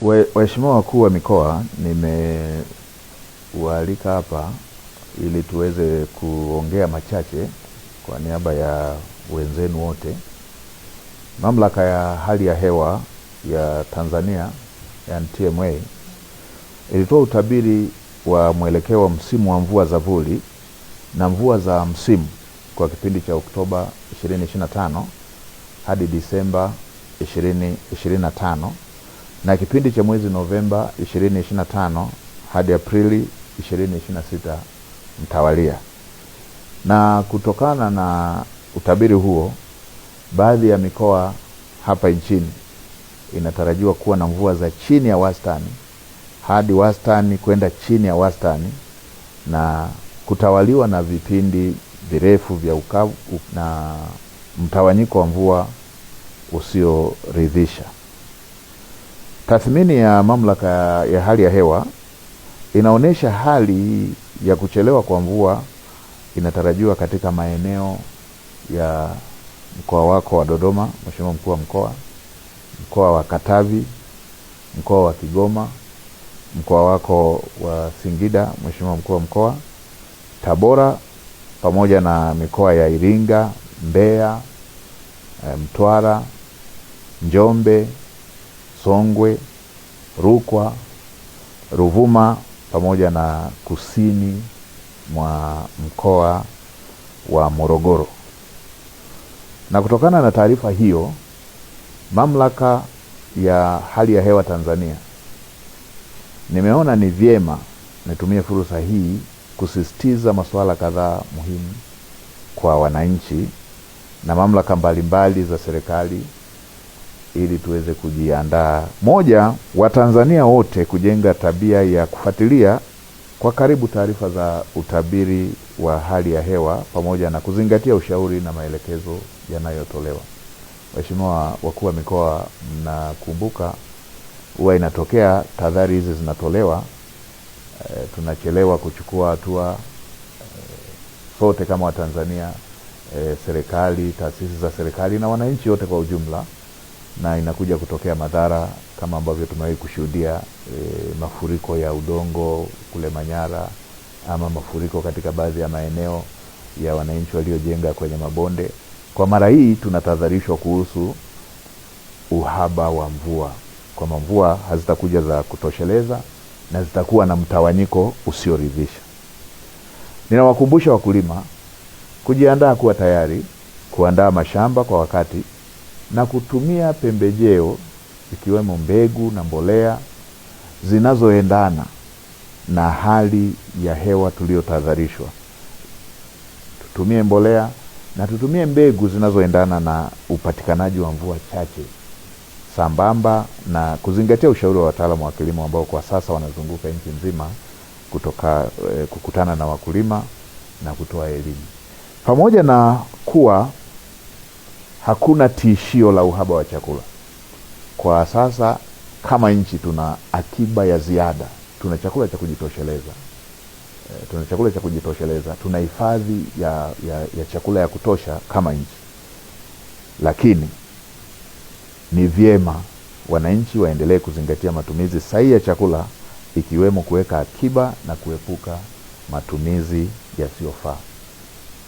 Waheshimiwa wakuu wa mikoa, nimewaalika hapa ili tuweze kuongea machache kwa niaba ya wenzenu wote. Mamlaka ya hali ya hewa ya Tanzania, yani TMA, ilitoa utabiri wa mwelekeo wa msimu wa mvua za vuli na mvua za msimu kwa kipindi cha Oktoba 2025 hadi Disemba 2025 na kipindi cha mwezi Novemba 2025 hadi Aprili 2026 mtawalia. Na kutokana na utabiri huo, baadhi ya mikoa hapa nchini inatarajiwa kuwa na mvua za chini ya wastani hadi wastani kwenda chini ya wastani, na kutawaliwa na vipindi virefu vya ukavu na mtawanyiko wa mvua usioridhisha. Tathmini ya mamlaka ya hali ya hewa inaonesha hali ya kuchelewa kwa mvua inatarajiwa katika maeneo ya mkoa wako wa Dodoma, Mheshimiwa Mkuu wa Mkoa, mkoa wa Katavi, mkoa wa Kigoma, mkoa wako wa Singida, Mheshimiwa Mkuu wa Mkoa, Tabora, pamoja na mikoa ya Iringa, Mbeya, Mtwara, Njombe, Songwe, Rukwa, Ruvuma, pamoja na kusini mwa mkoa wa Morogoro. Na kutokana na taarifa hiyo, mamlaka ya hali ya hewa Tanzania nimeona ni vyema nitumie fursa hii kusisitiza masuala kadhaa muhimu kwa wananchi na mamlaka mbalimbali za serikali ili tuweze kujiandaa. Moja, Watanzania wote kujenga tabia ya kufuatilia kwa karibu taarifa za utabiri wa hali ya hewa pamoja na kuzingatia ushauri na maelekezo yanayotolewa. Waheshimiwa wakuu wa mikoa, mnakumbuka huwa inatokea tahadhari hizi zinatolewa, tunachelewa kuchukua hatua sote kama Watanzania, serikali, taasisi za serikali na wananchi wote kwa ujumla, na inakuja kutokea madhara kama ambavyo tumewahi kushuhudia, mafuriko ya udongo kule Manyara, ama mafuriko katika baadhi ya maeneo ya wananchi waliojenga kwenye mabonde. Kwa mara hii tunatahadharishwa kuhusu uhaba wa mvua, kwa mvua hazitakuja za kutosheleza na zitakuwa na mtawanyiko usioridhisha. Ninawakumbusha wakulima kujiandaa kuwa tayari, kuandaa mashamba kwa wakati na kutumia pembejeo ikiwemo mbegu na mbolea zinazoendana na hali ya hewa tuliyotahadharishwa. Tutumie mbolea na tutumie mbegu zinazoendana na upatikanaji wa mvua chache, sambamba na kuzingatia ushauri wa wataalamu wa kilimo ambao kwa sasa wanazunguka nchi nzima kukutana na wakulima na kutoa elimu. Pamoja na kuwa hakuna tishio la uhaba wa chakula, kwa sasa kama nchi tuna akiba ya ziada, tuna chakula cha kujitosheleza, tuna hifadhi ya chakula ya kutosha kama nchi. Lakini ni vyema wananchi waendelee kuzingatia matumizi sahihi ya chakula, ikiwemo kuweka akiba na kuepuka matumizi yasiyofaa,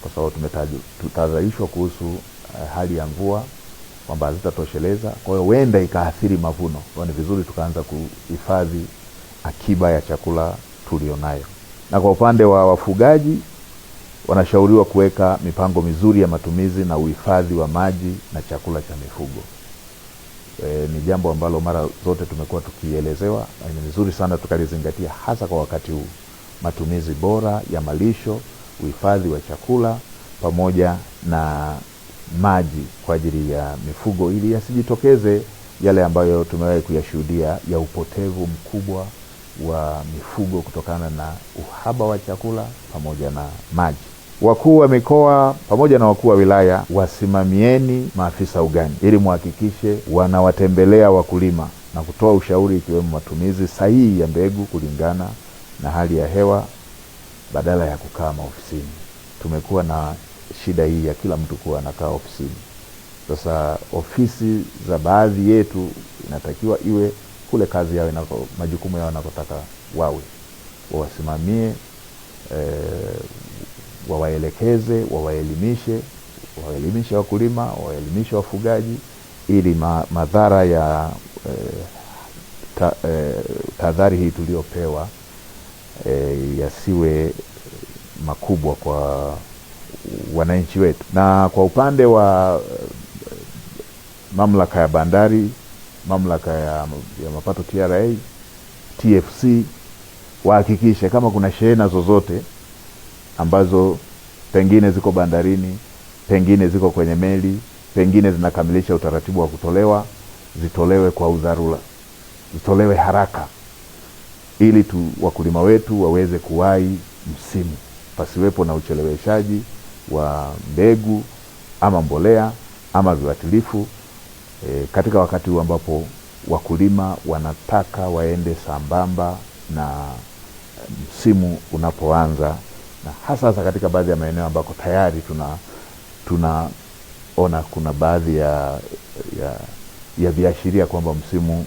kwa sababu tumetahadharishwa kuhusu hali ya mvua kwamba hazitatosheleza, kwa hiyo huenda ikaathiri mavuno. Kwa ni vizuri tukaanza kuhifadhi akiba ya chakula tulionayo. Na kwa upande wa wafugaji, wanashauriwa kuweka mipango mizuri ya matumizi na uhifadhi wa maji na chakula cha mifugo. Ni jambo ambalo mara zote tumekuwa tukielezewa, na ni vizuri sana tukalizingatia hasa kwa wakati huu. Matumizi bora ya malisho, uhifadhi wa chakula pamoja na maji kwa ajili ya mifugo, ili yasijitokeze yale ambayo tumewahi kuyashuhudia ya upotevu mkubwa wa mifugo kutokana na uhaba wa chakula pamoja na maji. Wakuu wa mikoa pamoja na wakuu wa wilaya, wasimamieni maafisa ugani ili muhakikishe wanawatembelea wakulima na kutoa ushauri ikiwemo matumizi sahihi ya mbegu kulingana na hali ya hewa badala ya kukaa maofisini. Tumekuwa na shida hii ya kila mtu kuwa anakaa ofisini. Sasa ofisi za baadhi yetu inatakiwa iwe kule kazi yao majukumu yao wanakotaka wawe, wawasimamie, wawaelekeze, wawaelimishe wakulima, wawaelimishe wafugaji, ili madhara ya tahadhari hii tuliopewa yasiwe makubwa kwa wananchi wetu. Na kwa upande wa mamlaka ya bandari, mamlaka ya mapato TRA, TFC, wahakikishe kama kuna shehena zozote ambazo pengine ziko bandarini, pengine ziko kwenye meli, pengine zinakamilisha utaratibu wa kutolewa, zitolewe kwa udharura, zitolewe haraka, ili wakulima wetu waweze kuwahi msimu, pasiwepo na ucheleweshaji wa mbegu ama mbolea ama viuatilifu katika wakati huu ambapo wakulima wanataka waende sambamba na msimu unapoanza, na hasa katika baadhi ya maeneo ambako tayari tunaona kuna baadhi ya viashiria kwamba msimu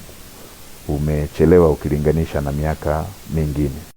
umechelewa ukilinganisha na miaka mingine.